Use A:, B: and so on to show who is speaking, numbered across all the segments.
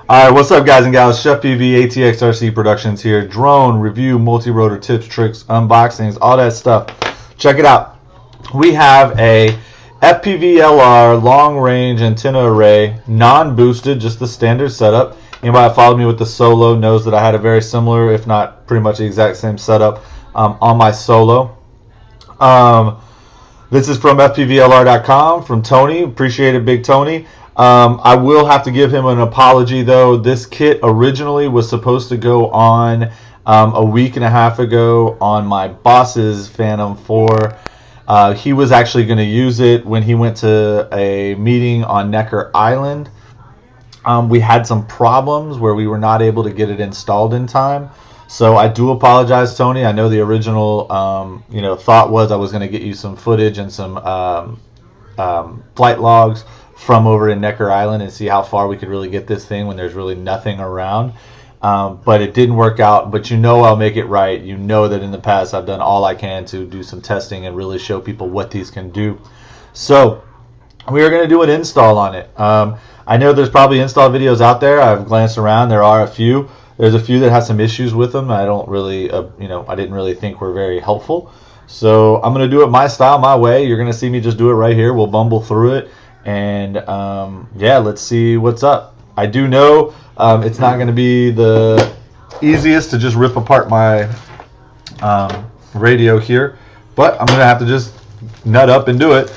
A: Alright, what's up guys and gals? Chef PV, ATXRC Productions here. Drone, review, multi-rotor tips, tricks, unboxings, all that stuff. Check it out. We have a FPVLR long-range antenna array, non-boosted, just the standard setup. Anybody that followed me with the Solo knows that I had a very similar, if not pretty much the exact same setup on my Solo. This is from FPVLR.com, from Tony. Appreciate it, Big Tony. I will have to give him an apology though. This kit originally was supposed to go on a week and a half ago on my boss's Phantom 4. He was actually going to use it when he went to a meeting on Necker Island. We had some problems where we were not able to get it installed in time. So I do apologize, Tony. I know the original thought was I was going to get you some footage and some flight logs from over in Necker Island and see how far we could really get this thing when there's really nothing around. But it didn't work out. But you know I'll make it right. You know that in the past I've done all I can to do some testing and really show people what these can do. So we are going to do an install on it. I know there's probably install videos out there. I've glanced around. There are a few. There's a few that have some issues with them. I don't really, I didn't really think were very helpful. So I'm going to do it my style, my way. You're going to see me just do it right here. We'll bumble through it. And yeah, let's see what's up. I do know it's not going to be the easiest to just rip apart my radio here, but I'm going to have to just nut up and do it.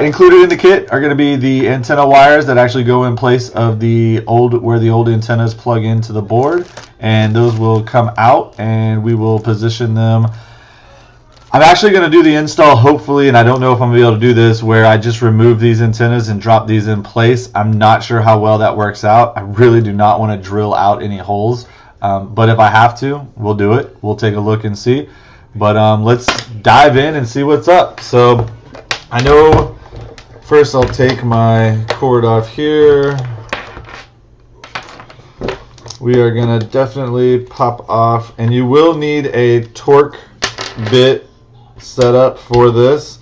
A: Included in the kit are going to be the antenna wires that actually go in place of where the old antennas plug into the board, and those will come out and we will position them. I'm actually going to do the install, hopefully, and I don't know if I'm going to be able to do this, where I just remove these antennas and drop these in place. I'm not sure how well that works out. I really do not want to drill out any holes, but if I have to, we'll do it. We'll take a look and see. But let's dive in and see what's up. So I know first I'll take my cord off here. We are going to definitely pop off, and you will need a torque bit set up for this.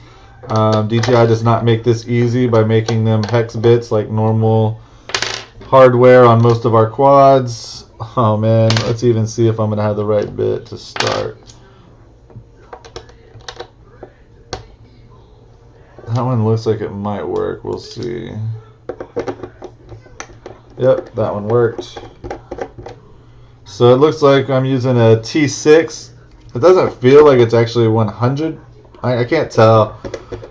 A: DJI does not make this easy by making them hex bits like normal hardware on most of our quads. Oh man, let's even see if I'm going to have the right bit to start. That one looks like it might work. We'll see. Yep, that one worked. So it looks like I'm using a T6. It doesn't feel like it's actually 100. I can't tell.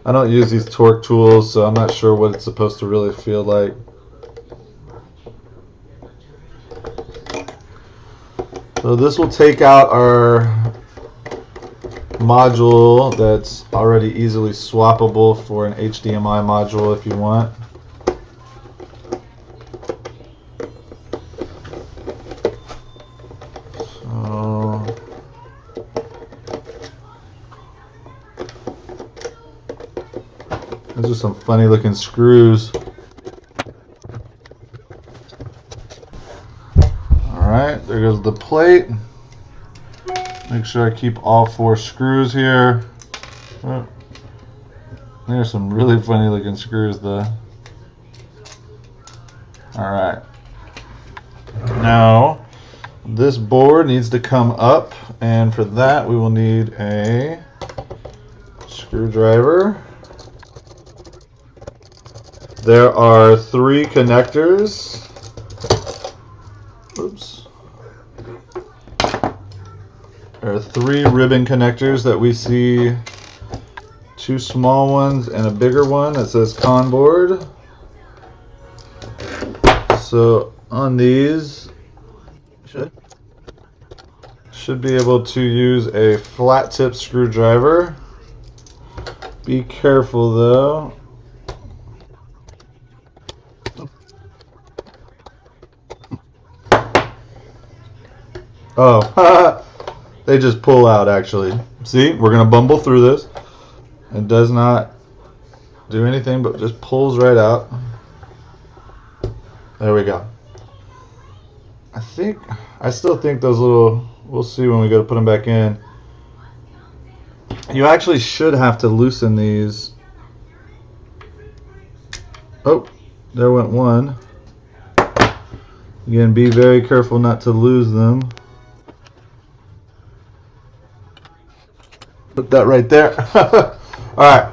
A: I don't use these torque tools, so I'm not sure what it's supposed to really feel like. So this will take out our module that's already easily swappable for an HDMI module if you want. Those are some funny looking screws. Alright, there goes the plate. Make sure I keep all 4 screws here. Oh, there's some really funny looking screws though. Alright. Now, this board needs to come up, and for that we will need a screwdriver. There are 3 connectors. Oops. There are 3 ribbon connectors that we see. 2 small ones and a bigger one that says con board. So on these, should be able to use a flat tip screwdriver. Be careful though. Oh, they just pull out actually. See, we're going to bumble through this. It does not do anything but just pulls right out. There we go. I still think those little, we'll see when we go to put them back in. You actually should have to loosen these. Oh, there went one. Again, be very careful not to lose them. Put that right there. Alright,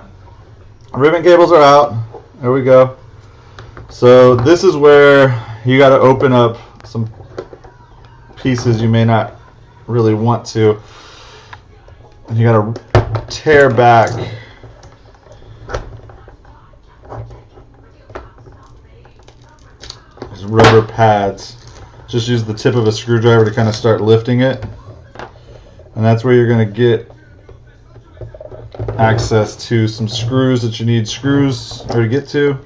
A: ribbon cables are out. There we go. So this is where you got to open up some pieces you may not really want to. You got to tear back these rubber pads. Just use the tip of a screwdriver to kind of start lifting it, and that's where you're going to get access to some screws that you need screws or to get to.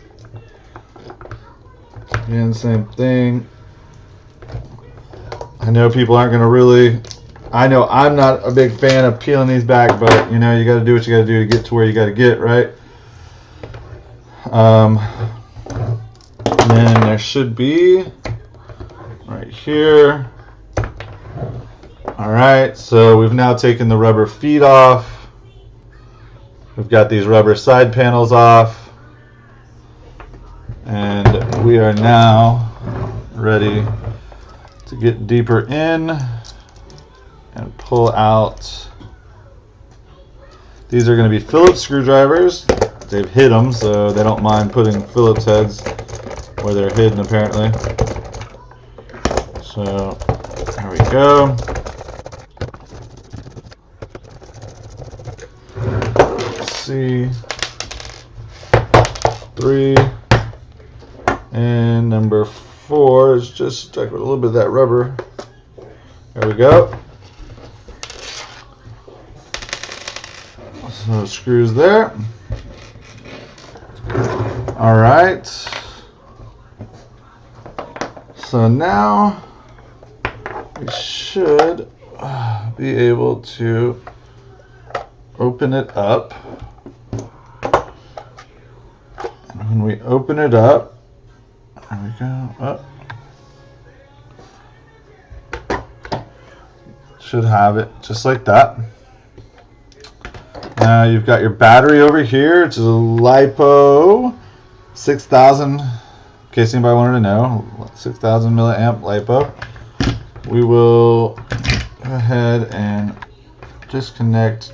A: Again, same thing. I know people aren't going to really, I know I'm not a big fan of peeling these back, but you know, you got to do what you got to do to get to where you got to get, right? And then there should be right here. Alright, so we've now taken the rubber feet off. We've got these rubber side panels off. And we are now ready to get deeper in and pull out. These are going to be Phillips screwdrivers. They've hid them, so they don't mind putting Phillips heads where they're hidden apparently. So there we go. Let's see. 3. And number 4 is just stuck with a little bit of that rubber. There we go. So screws there. All right. So now we should be able to open it up. And when we open it up, there we go. Up. Should have it just like that. Now you've got your battery over here. It's a LiPo 6000. In case anybody wanted to know, 6000 milliamp LiPo. We will go ahead and disconnect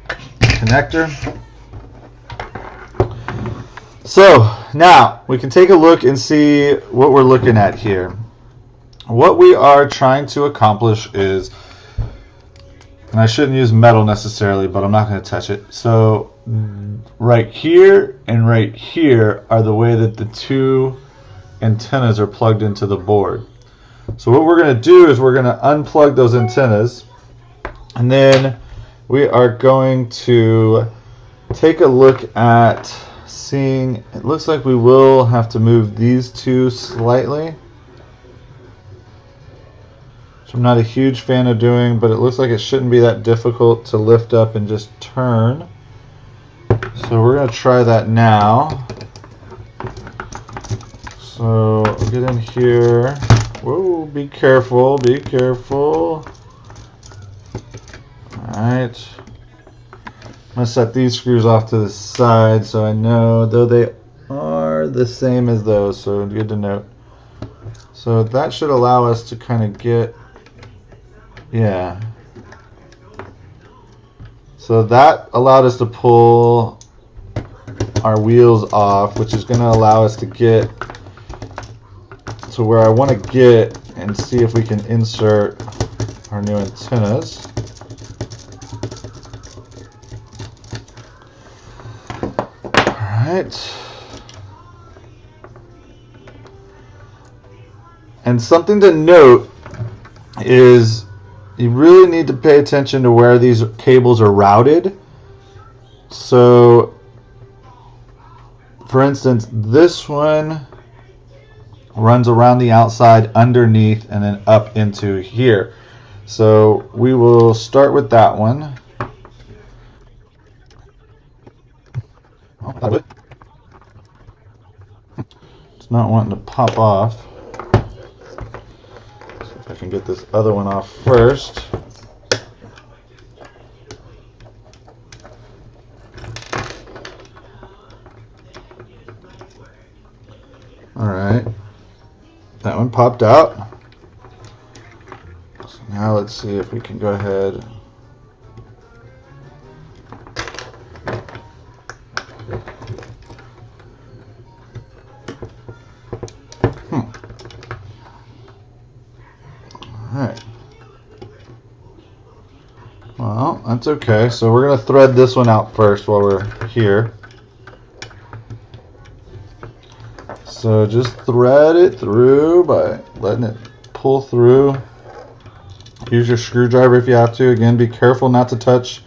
A: the connector. So now we can take a look and see what we're looking at here. What we are trying to accomplish is, and I shouldn't use metal necessarily, but I'm not going to touch it. So right here and right here are the way that the two antennas are plugged into the board. So what we're going to do is we're going to unplug those antennas, and then we are going to take a look at seeing, it looks like we will have to move these two slightly, which I'm not a huge fan of doing, but it looks like it shouldn't be that difficult to lift up and just turn. So we're going to try that now. So get in here. Whoa, be careful, be careful. Alright. I'm going to set these screws off to the side so I know, though they are the same as those, so good to note. So that should allow us to kind of get, yeah. So that allowed us to pull our wheels off, which is going to allow us to get to where I want to get and see if we can insert our new antennas. Alright. And something to note is you really need to pay attention to where these cables are routed. So, for instance, this one runs around the outside, underneath, and then up into here. So we will start with that one. It's not wanting to pop off. See if I can get this other one off first. Alright. one popped out. So now let's see if we can go ahead. Alright. Well, that's okay. So we're going to thread this one out first while we're here. So just thread it through by letting it pull through. Use your screwdriver if you have to. Again, be careful not to touch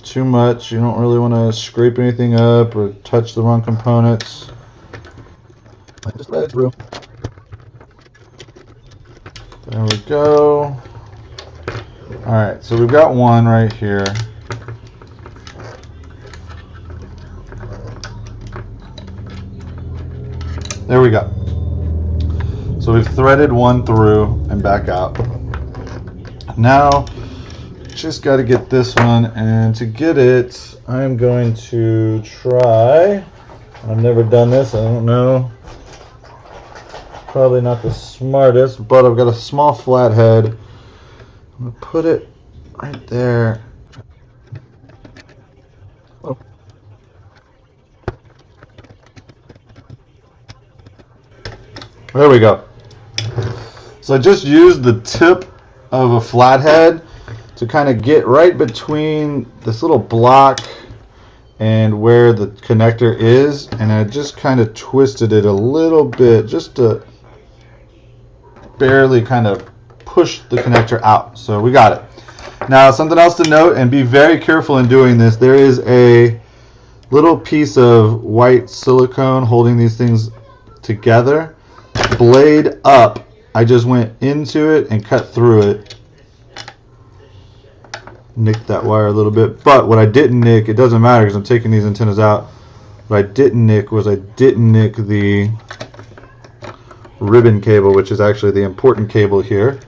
A: too much. You don't really want to scrape anything up or touch the wrong components. Just let it through. There we go. Alright, so we've got one right here. There we go. So we've threaded one through and back out. Now, just got to get this one, and to get it, I'm going to try. I've never done this, I don't know. Probably not the smartest, but I've got a small flathead. I'm going to put it right there. Oh. There we go. So I just used the tip of a flathead to kind of get right between this little block and where the connector is, and I just kind of twisted it a little bit just to barely kind of push the connector out. So we got it. Now, something else to note, and be very careful in doing this, there is a little piece of white silicone holding these things together. Blade up, I just went into it and cut through it. Nicked that wire a little bit, but what I didn't nick, it doesn't matter because I'm taking these antennas out. What I didn't nick was I didn't nick the ribbon cable, which is actually the important cable here.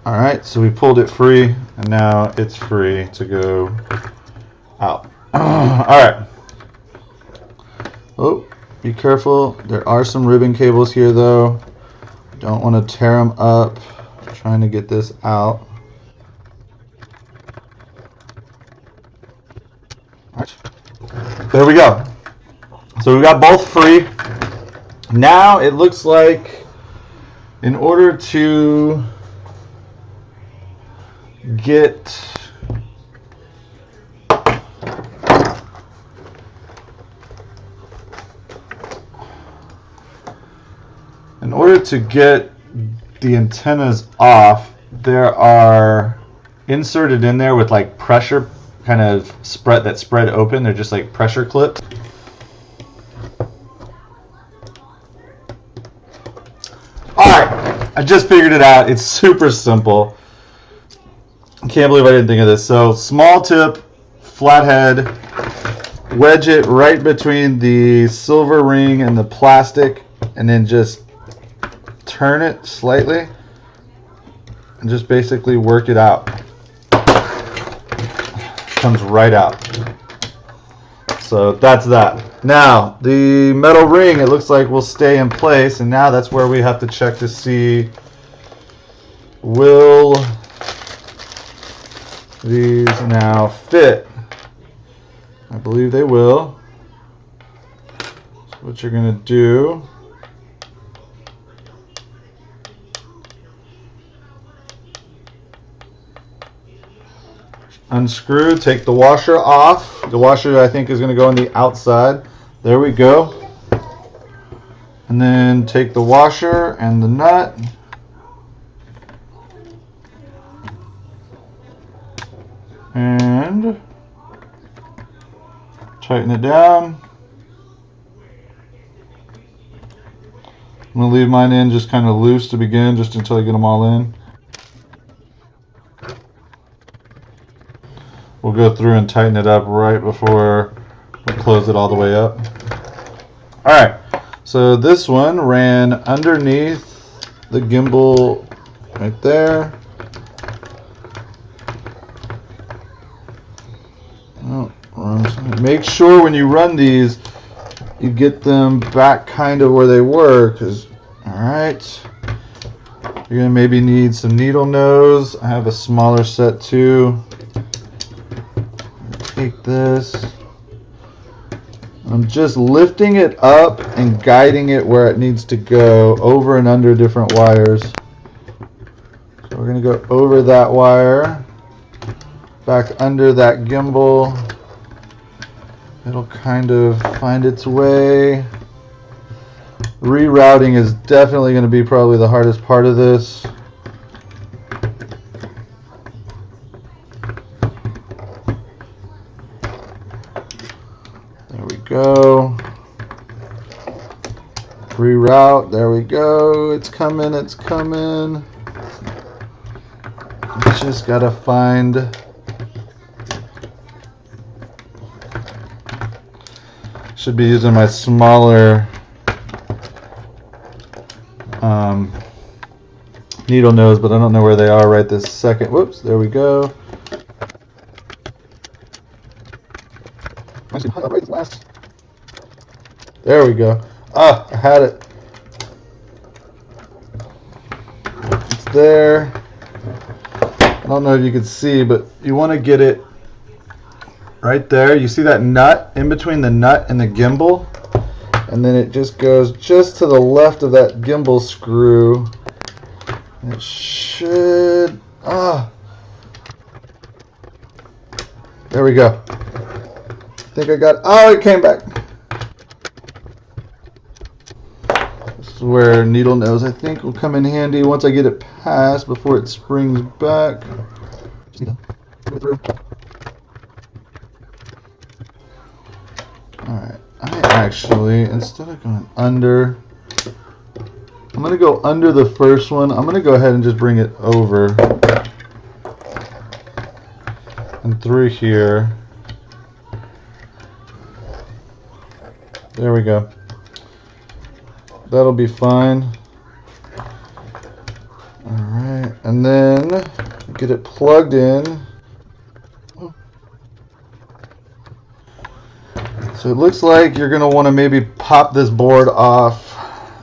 A: Alright, so we pulled it free, and now it's free to go out. Alright. Oh, be careful. There are some ribbon cables here, though. Don't want to tear them up. I'm trying to get this out. Alright. There we go. So we got both free. Now it looks like in order to get the antennas off, there are inserted in there with like pressure kind of spread open. They're just like pressure clips. Alright, I just figured it out. It's super simple. I can't believe I didn't think of this. So small tip, flathead, wedge it right between the silver ring and the plastic, and then just turn it slightly and just basically work it out. Comes right out. So that's that. Now the metal ring, it looks like will stay in place, and now that's where we have to check to see, will these now fit? I believe they will. So what you're going to do, unscrew, take the washer off. The washer, I think, is going to go on the outside. There we go. And then take the washer and the nut. And tighten it down. I'm going to leave mine in just kind of loose to begin, just until I get them all in. We'll go through and tighten it up right before we close it all the way up. Alright, so this one ran underneath the gimbal right there. Oh, make sure when you run these, you get them back kind of where they were, because, all Alright. You're going to maybe need some needle nose. I have a smaller set too. Take this. I'm just lifting it up and guiding it where it needs to go, over and under different wires. So we're going to go over that wire, back under that gimbal. It'll kind of find its way. Rerouting is definitely going to be probably the hardest part of this. There we go. Reroute. There we go. It's coming. It's coming. Just gotta find. Should be using my smaller needle nose, but I don't know where they are right this second. Whoops. There we go. There we go. Ah, I had it. It's there. I don't know if you can see, but you want to get it right there. You see that nut in between the nut and the gimbal? And then it just goes just to the left of that gimbal screw. It should... There we go. I think I got... Oh, it came back. This is where needle nose, I think, will come in handy once I get it past before it springs back. Alright, I actually, instead of going under, I'm going to go under the first one. I'm going to go ahead and just bring it over and through here. There we go. That'll be fine. Alright, and then get it plugged in. So it looks like you're going to want to maybe pop this board off.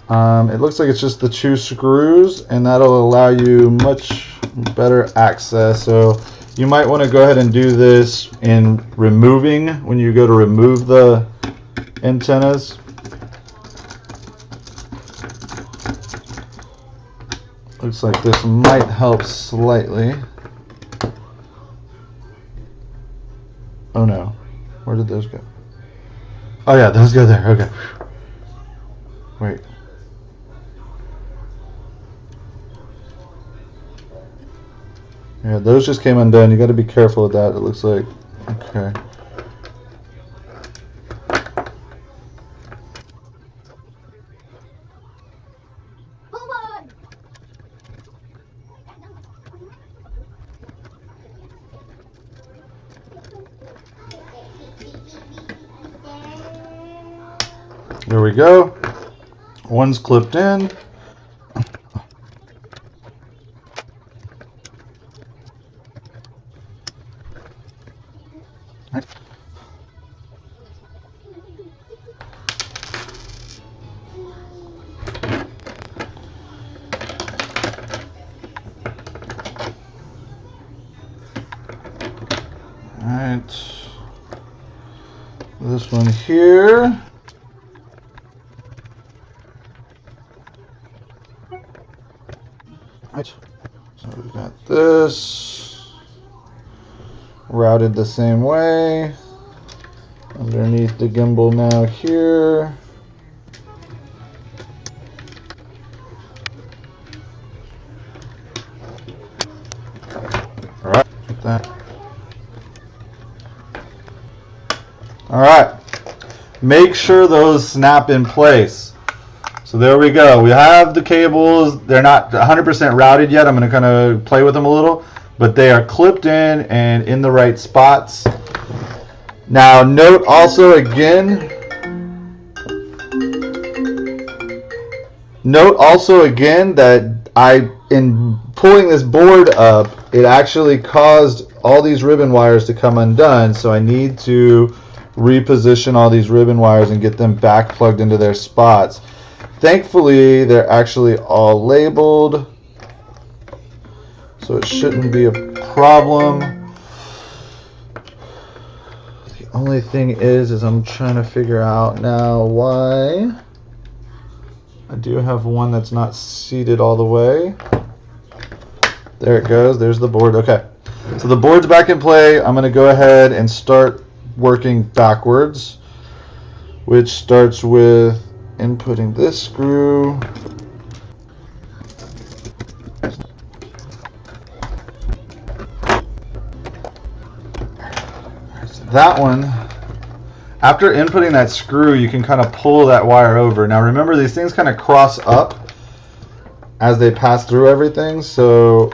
A: It looks like it's just the two screws, and that'll allow you much better access. So you might want to go ahead and do this in removing, when you go to remove the antennas. Looks like this might help slightly. Oh no, where did those go? Oh yeah, those go there, okay. Wait. Yeah, those just came undone. You got to be careful with that, it looks like. Okay. There we go. One's clipped in. Alright. This one here. So we've got this routed the same way underneath the gimbal now here. All right, like that. All right, make sure those snap in place. So there we go. We have the cables. They're not 100% routed yet. I'm going to kind of play with them a little, but they are clipped in and in the right spots. Now note also again that in pulling this board up, it actually caused all these ribbon wires to come undone. So I need to reposition all these ribbon wires and get them back plugged into their spots. Thankfully, they're actually all labeled, so it shouldn't be a problem. The only thing is I'm trying to figure out now why I do have one that's not seated all the way. There it goes. There's the board. Okay. So the board's back in play. I'm going to go ahead and start working backwards, which starts with inputting this screw. So that one, after inputting that screw, you can kind of pull that wire over. Now remember, these things kind of cross up as they pass through everything, so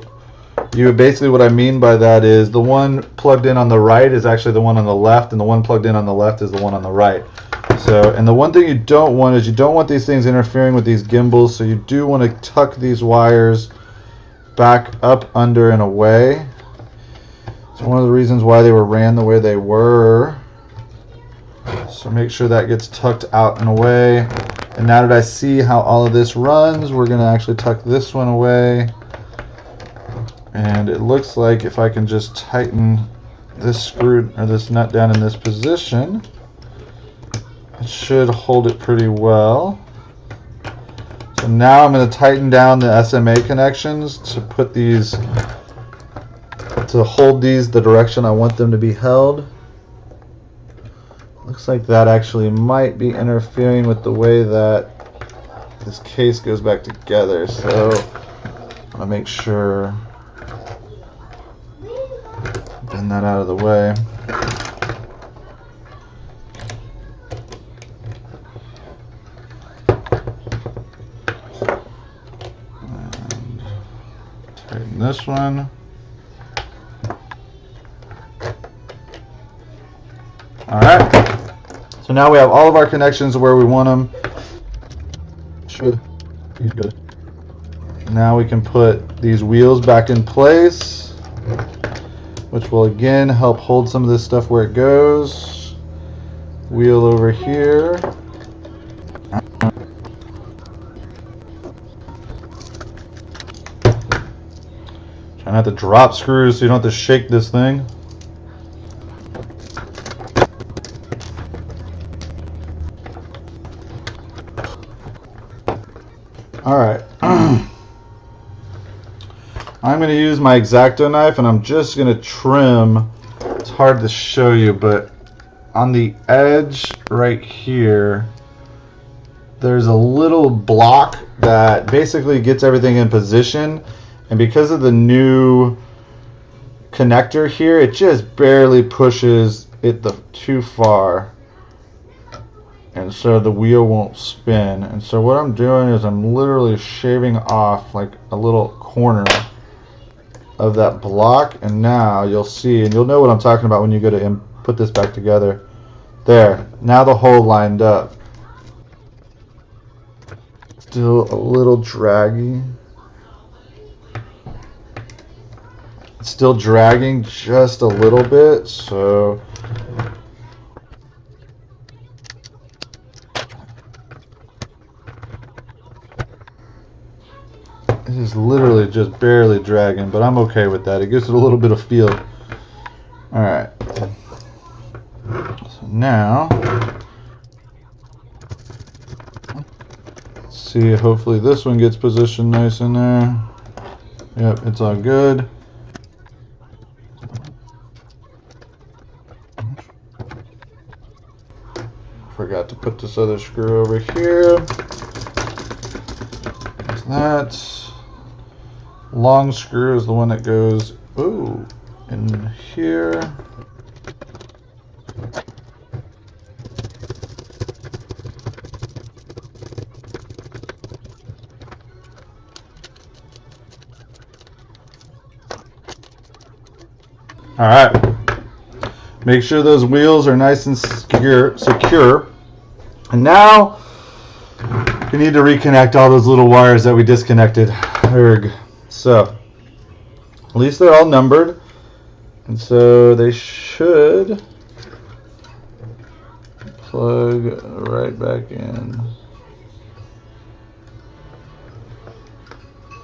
A: basically what I mean by that is the one plugged in on the right is actually the one on the left, and the one plugged in on the left is the one on the right. So, and the one thing you don't want is you don't want these things interfering with these gimbals, so you do want to tuck these wires back up under and away. It's one of the reasons why they were ran the way they were. So make sure that gets tucked out and away. And now that I see how all of this runs, we're going to actually tuck this one away. And it looks like if I can just tighten this screw or this nut down in this position, it should hold it pretty well. So now I'm going to tighten down the SMA connections to put these, to hold these the direction I want them to be held. Looks like that actually might be interfering with the way that this case goes back together. So I'm going to make sure, bend that out of the way. And tighten this one. Alright. So now we have all of our connections where we want them. Should be good. Now we can put these wheels back in place, which will again help hold some of this stuff where it goes. Wheel over here. Try not to drop screws so you don't have to shake this thing. Alright. I'm going to use my X-Acto knife and I'm just going to trim. It's hard to show you, but on the edge right here, there's a little block that basically gets everything in position. And because of the new connector here, it just barely pushes it too far. And so the wheel won't spin. And so what I'm doing is I'm literally shaving off like a little corner of that block, and now you'll see, and you'll know what I'm talking about when you go to put this back together. There, now the hole lined up. Still a little draggy. It's still dragging just a little bit, so it is literally just barely dragging, but I'm okay with that. It gives it a little bit of feel. Alright. So now, let's see, hopefully this one gets positioned nice in there. Yep, it's all good. Forgot to put this other screw over here. There's that. Long screw is the one that goes, ooh, in here. All right. Make sure those wheels are nice and secure. And now we need to reconnect all those little wires that we disconnected. So at least they're all numbered, and so they should plug right back in.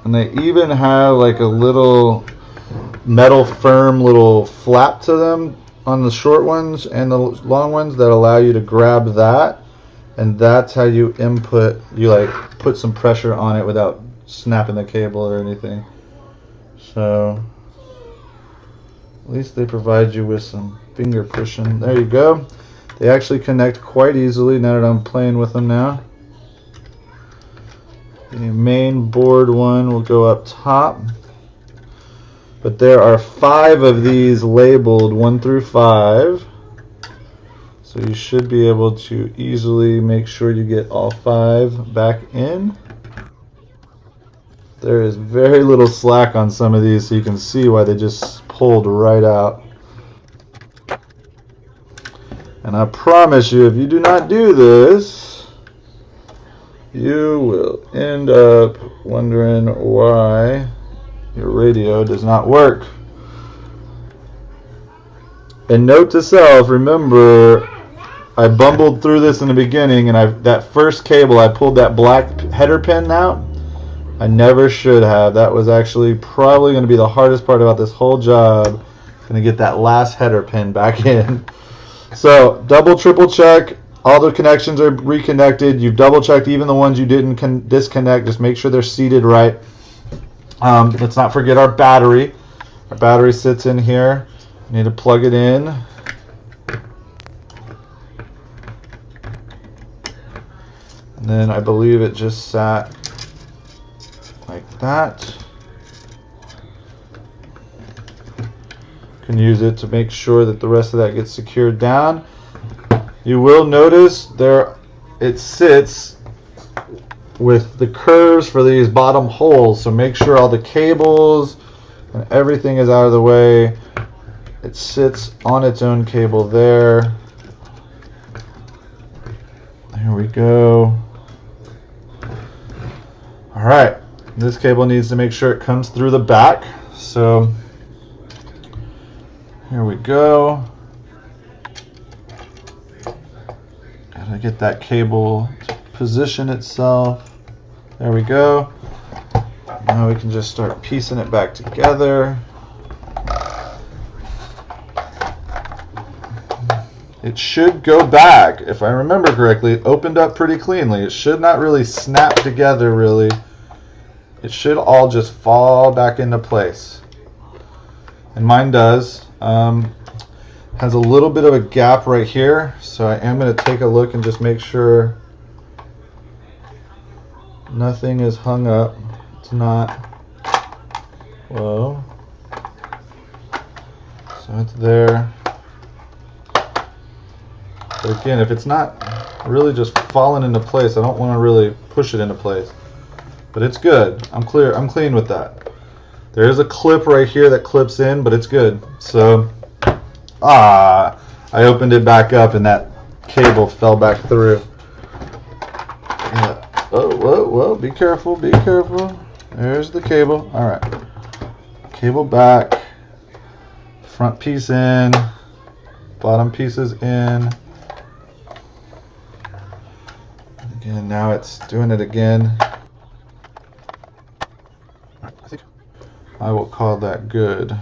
A: And they even have like a little metal firm little flap to them on the short ones and the long ones that allow you to grab that, and that's how you input, you like put some pressure on it without snapping the cable or anything. So at least they provide you with some finger cushion. There you go. They actually connect quite easily now that I'm playing with them now. The main board one will go up top, but there are 5 of these labeled 1 through 5, so you should be able to easily make sure you get all 5 back in. There is very little slack on some of these, so you can see why they just pulled right out. And I promise you, if you do not do this, you will end up wondering why your radio does not work. And note to self, remember, I bumbled through this in the beginning, and that first cable, I pulled that black header pin out. I never should have. That was actually probably going to be the hardest part about this whole job. Going to get that last header pin back in. So double, triple check. All the connections are reconnected. You've double checked even the ones you didn't disconnect. Just make sure they're seated right. Let's not forget our battery. Our battery sits in here. You need to plug it in. And then I believe it just sat like that. You can use it to make sure that the rest of that gets secured down. You will notice there it sits with the curves for these bottom holes, so make sure all the cables and everything is out of the way. It sits on its own cable there. Here we go. Alright, this cable needs to make sure it comes through the back, so here we go. Gotta get that cable to position itself. There we go. Now we can just start piecing it back together. It should go back, if I remember correctly. It opened up pretty cleanly. It should not really snap together really. It should all just fall back into place. And mine does. Has a little bit of a gap right here, so I am going to take a look and just make sure nothing is hung up. It's not. Whoa. So it's there. But again, if it's not really just falling into place, I don't want to really push it into place. But it's good. I'm clean with that. There is a clip right here that clips in, but it's good. So, I opened it back up and that cable fell back through. Yeah. Oh, whoa, be careful, be careful. There's the cable. All right. Cable back. Front piece in. Bottom piece is in. Again, now it's doing it again. I think I will call that good.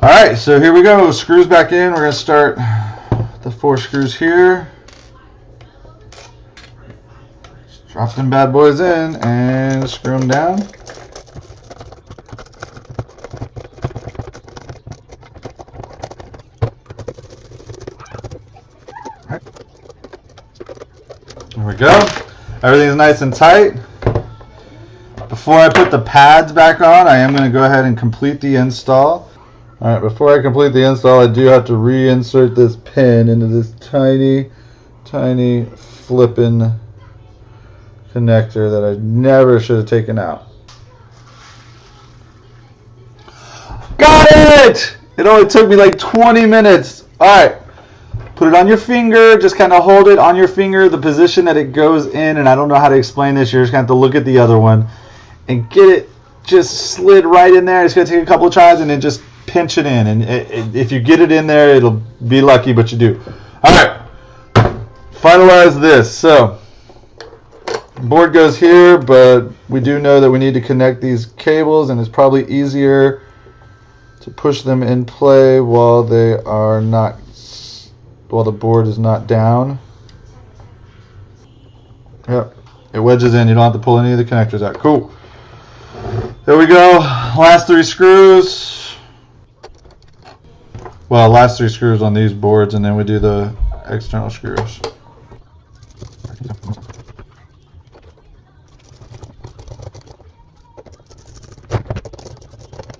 A: Alright, so here we go. Screws back in. We're going to start the 4 screws here. Just drop them bad boys in and screw them down. Alright. There we go. Everything's nice and tight. Before I put the pads back on, I am going to go ahead and complete the install. Alright, before I complete the install, I do have to reinsert this pin into this tiny, tiny flipping connector that I never should have taken out. Got it! It only took me like 20 minutes. Alright, put it on your finger, just kind of hold it on your finger, the position that it goes in, and I don't know how to explain this, you're just going to have to look at the other one, and get it just slid right in there. It's going to take a couple of tries, and then just pinch it in, and if you get it in there, it'll be lucky, but you do. Alright, finalize this. So Board goes here, but we do know that we need to connect these cables, and it's probably easier to push them in play while the board is not down. Yep, it wedges in. You don't have to pull any of the connectors out. Cool. There we go. Last 3 screws. Well, last 3 screws on these boards, and then we do the external screws.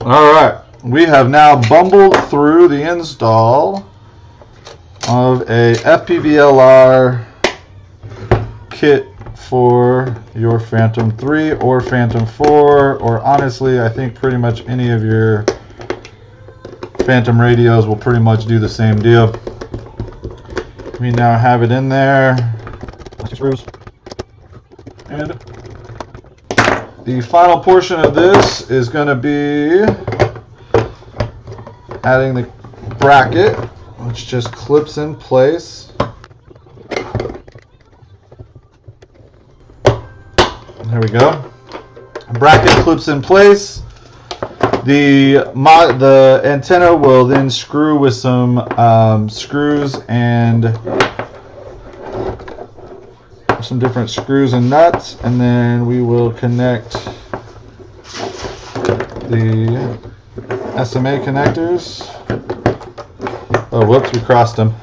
A: All right, we have now bumbled through the install of a FPVLR kit for your Phantom 3 or Phantom 4, or honestly, I think pretty much any of your Phantom radios will pretty much do the same deal. We now have it in there. Screws. And the final portion of this is going to be adding the bracket, which just clips in place. There we go. Bracket clips in place. The antenna will then screw with some screws and some different screws and nuts, and then we will connect the SMA connectors. Oh, whoops, we crossed them.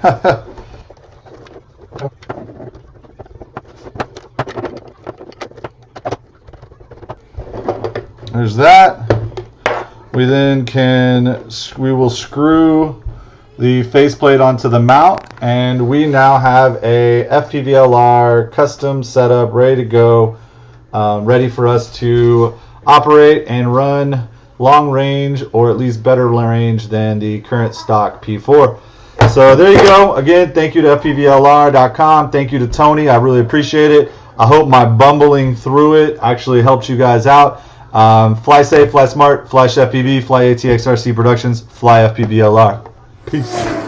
A: There's that. We will screw the faceplate onto the mount, and we now have a FPVLR custom setup ready to go, ready for us to operate and run long range, or at least better range than the current stock P4. So there you go. Again, thank you to FPVLR.com. Thank you to Tony. I really appreciate it. I hope my bumbling through it actually helped you guys out. Fly safe, fly smart, fly FPV, fly ATXRC Productions, fly FPVLR. Peace.